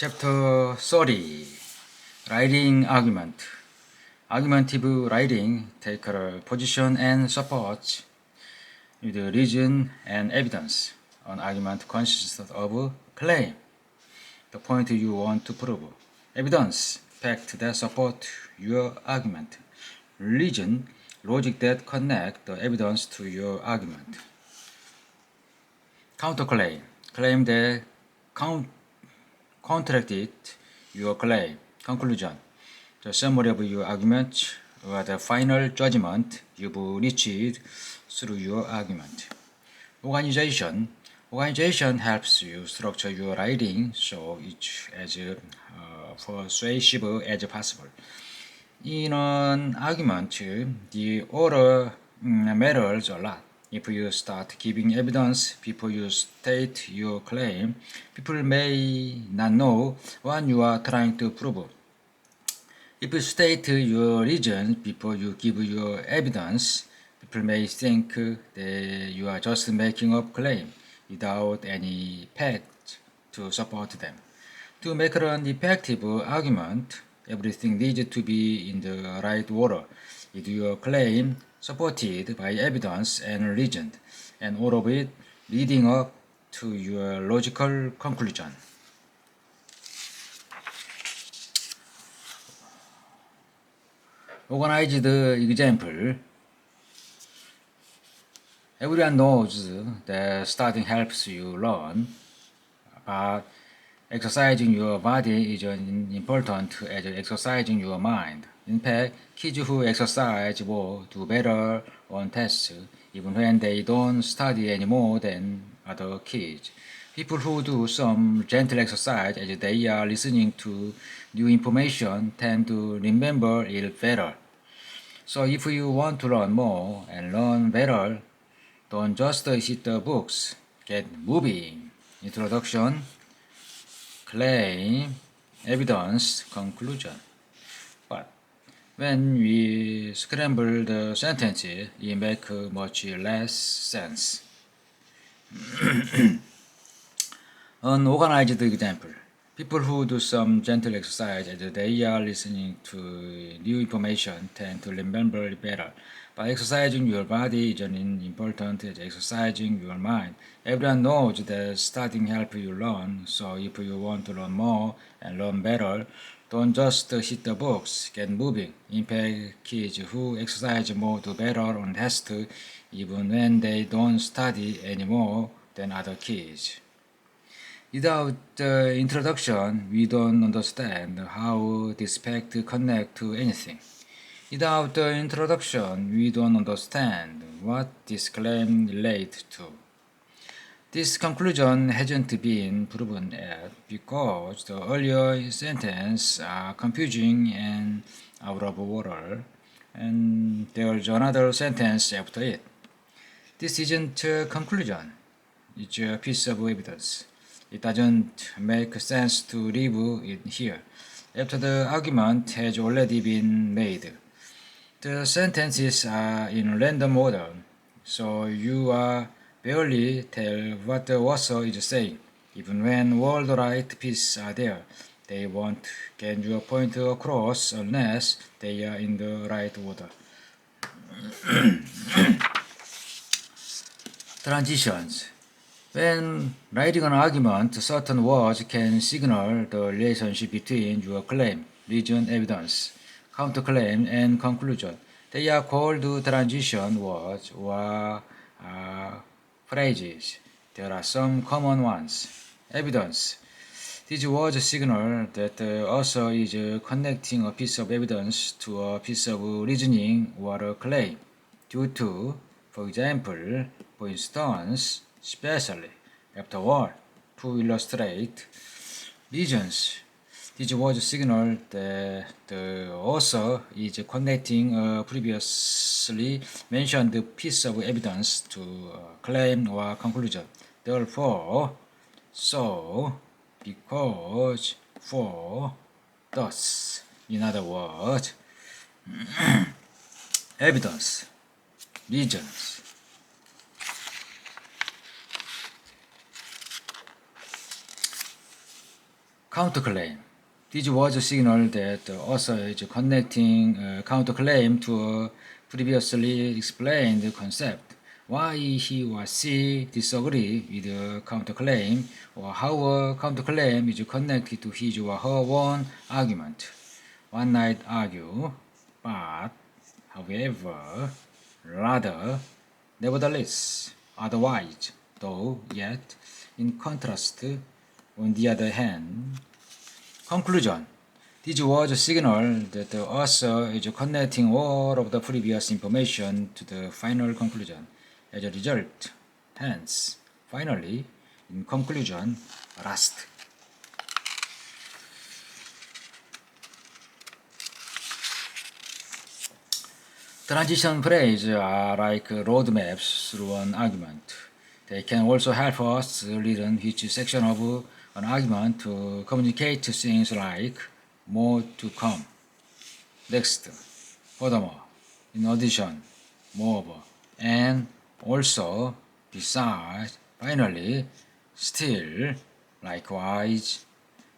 Chapter 30 Writing Argument. Argumentative writing take a position and support with reason and evidence. An argument consists of claim, the point you want to prove, evidence, fact that support your argument, reason, logic that connect the evidence to your argument. Counterclaim, claim that contradicted your claim. Conclusion, the summary of your argument or the final judgment you've reached through your argument. Organization helps you structure your writing so it's as persuasive as possible. In an argument, the order matters a lot. If you start giving evidence before you state your claim, people may not know what you are trying to prove. If you state your reasons before you give your evidence, people may think that you are just making up claims without any facts to support them. To make an effective argument, everything needs to be in the right order, with your claim supported by evidence and reason, and all of it leading up to your logical conclusion. Organized example. Everyone knows that studying helps you learn, but exercising your body is as important as exercising your mind. In fact, kids who exercise more do better on tests, even when they don't study any more than other kids. People who do some gentle exercise as they are listening to new information tend to remember it better. So if you want to learn more and learn better, don't just hit the books. Get moving. Introduction, claim, evidence, conclusion. But when we scramble the sentences, it makes much less sense. An organized example. People who do some gentle exercise as they are listening to new information tend to remember it better. But exercising your body is as important as exercising your mind. Everyone knows that studying helps you learn, so if you want to learn more and learn better, don't just hit the books, get moving. In fact, kids who exercise more do better on tests even when they don't study any more than other kids. Without the introduction, we don't understand how this fact connects to anything. Without the introduction, we don't understand what this claim relates to. This conclusion hasn't been proven yet because the earlier sentences are confusing and out of order, and there's another sentence after it. This isn't a conclusion, it's a piece of evidence. It doesn't make sense to leave it here after the argument has already been made. The sentences are in random order, so you are barely tell what the author is saying. Even when all the right pieces are there, they won't get your point across unless they are in the right order. Transitions. When writing an argument, certain words can signal the relationship between your claim, reason, evidence, counterclaim, and conclusion. They are called transition words or phrases. There are some common ones. Evidence. These words signal that the author is connecting a piece of evidence to a piece of reasoning or a claim. Due to, for example, for instance, especially, afterward, to illustrate. Reasons. These words signal that the author is connecting a previously mentioned piece of evidence to a claim or conclusion. Therefore, so, because, for, thus. In other words, evidence, reasons. Counterclaim. This was a signal that the author is connecting a counterclaim to a previously explained concept. Why he or she disagree with a counterclaim, or how a counterclaim is connected to his or her own argument. One might argue, but, however, rather, nevertheless, otherwise, though, yet, in contrast, on the other hand. Conclusion. This was a signal that the author is connecting all of the previous information to the final conclusion. As a result, hence, finally, in conclusion, last. Transition phrases are like roadmaps through an argument. They can also help us learn which section of an argument to communicate things like more to come, next, furthermore, in addition, moreover, and also, besides, finally, still, likewise,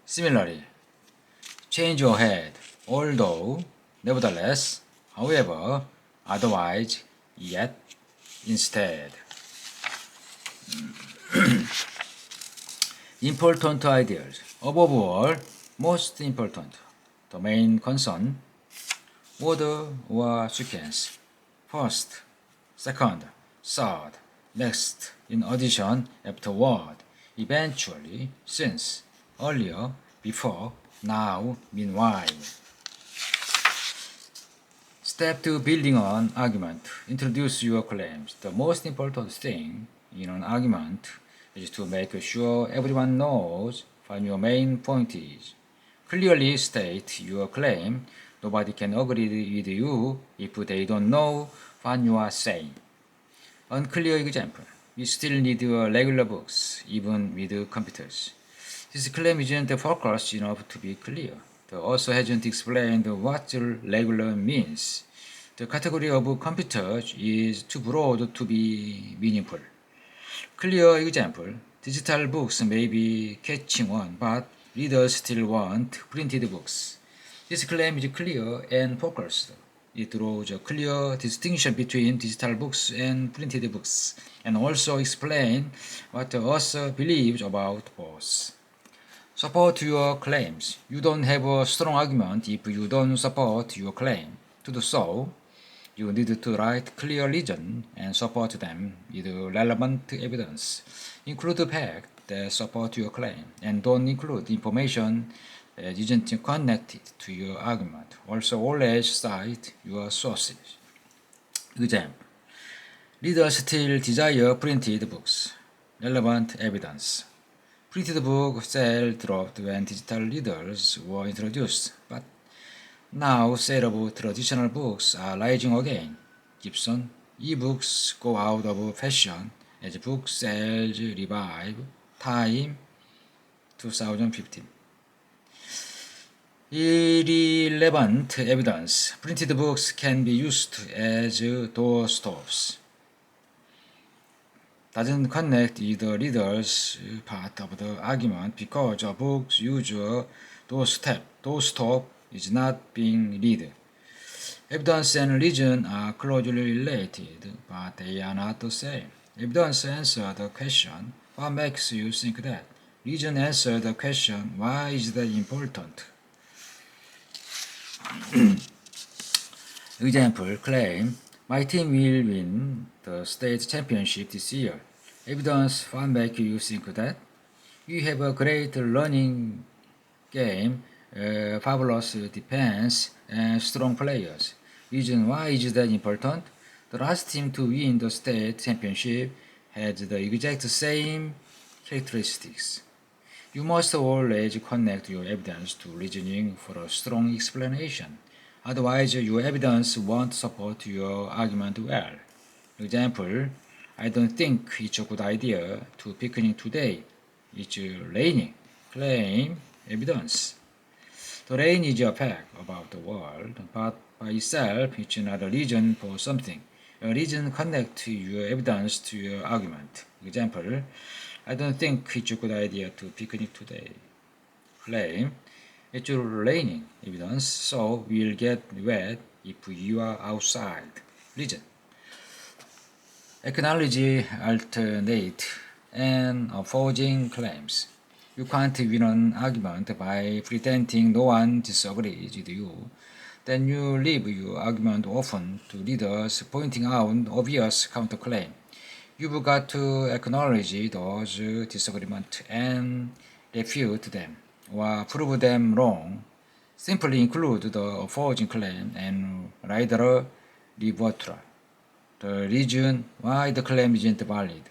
similarly, change ahead, although, nevertheless, however, otherwise, yet, instead. Important ideas. Above all, most important. The main concern. Order or sequence. First, second, third, next, in addition, afterward, eventually, since, earlier, before, now, meanwhile. Step 2. Building an argument. Introduce your claims. The most important thing in an argument is to make sure everyone knows what your main point is. Clearly state your claim. Nobody can agree with you if they don't know what you are saying. Unclear example. We still need regular books, even with computers. This claim isn't focused enough to be clear. The author hasn't explained what regular means. The category of computers is too broad to be meaningful. Clear example. Digital books may be catching on, but readers still want printed books. This claim is clear and focused. It draws a clear distinction between digital books and printed books, and also explains what the author believes about both. Support your claims. You don't have a strong argument if you don't support your claim. To do so, you need to write clear reasons and support them with relevant evidence. Include facts that support your claim, and don't include information that isn't connected to your argument. Also, always cite your sources. Example. Readers still desire printed books. Relevant evidence. Printed book sales dropped when digital readers were introduced, but now sales of traditional books are rising again. Gibson. E-books go out of fashion as book sales revive. Time 2015. Irrelevant evidence. Printed books can be used as doorstops. Doesn't connect with the reader's part of the argument because a book's user doorstop is not being read. Evidence and reason are closely related, but they are not the same. Evidence answers the question, what makes you think that? Reason answers the question, why is that important? Example, claim, my team will win the state championship this year. Evidence, what makes you think that? You have a great running game, fabulous defense, and strong players. Reason, why is that important? The last team to win the state championship has the exact same characteristics. You must always connect your evidence to reasoning for a strong explanation. Otherwise, your evidence won't support your argument well. Example, I don't think it's a good idea to picnic today. It's raining. Claim, evidence. The rain is a fact about the world, but by itself it's not a reason for something. A reason connects your evidence to your argument. Example, I don't think it's a good idea to picnic today. claim. It's raining evidence, so we'll get wet if you are outside. Reason. Acknowledge, alternate, and opposing claims. You can't win an argument by pretending no one disagrees with you. Then you leave your argument open to leaders pointing out obvious counterclaim. You've got to acknowledge those disagreements and refute them, or prove them wrong. Simply include the opposing claim and write a rebuttal. The reason why the claim isn't valid.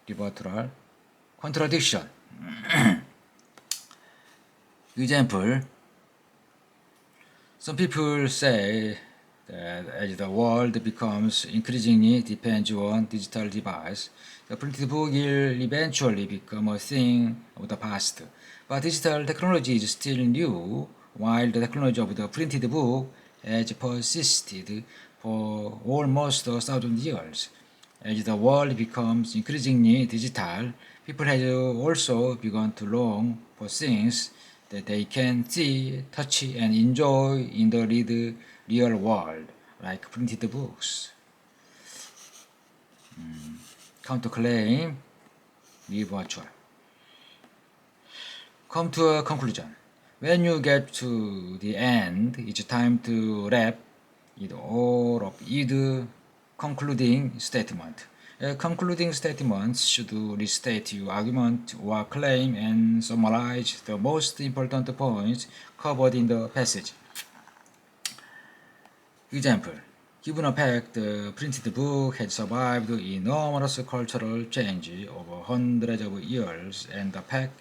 Rebuttal. Contradiction. Example. Some people say that as the world becomes increasingly depends on digital device, the printed book will eventually become a thing of the past. But digital technology is still new, while the technology of the printed book has persisted for almost 1,000 years. As the world becomes increasingly digital, people have also begun to long for things that they can see, touch, and enjoy in the real world, like printed books. Counterclaim, rebuttal. Come to a conclusion. When you get to the end, it's time to wrap it all up with concluding statement. Concluding statements should restate your argument or claim and summarize the most important points covered in the passage. Example. Given a fact, the printed book has survived enormous cultural change over hundreds of years, and the fact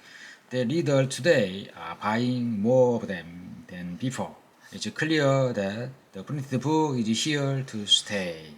that readers today are buying more of them than before, it's clear that the printed book is here to stay.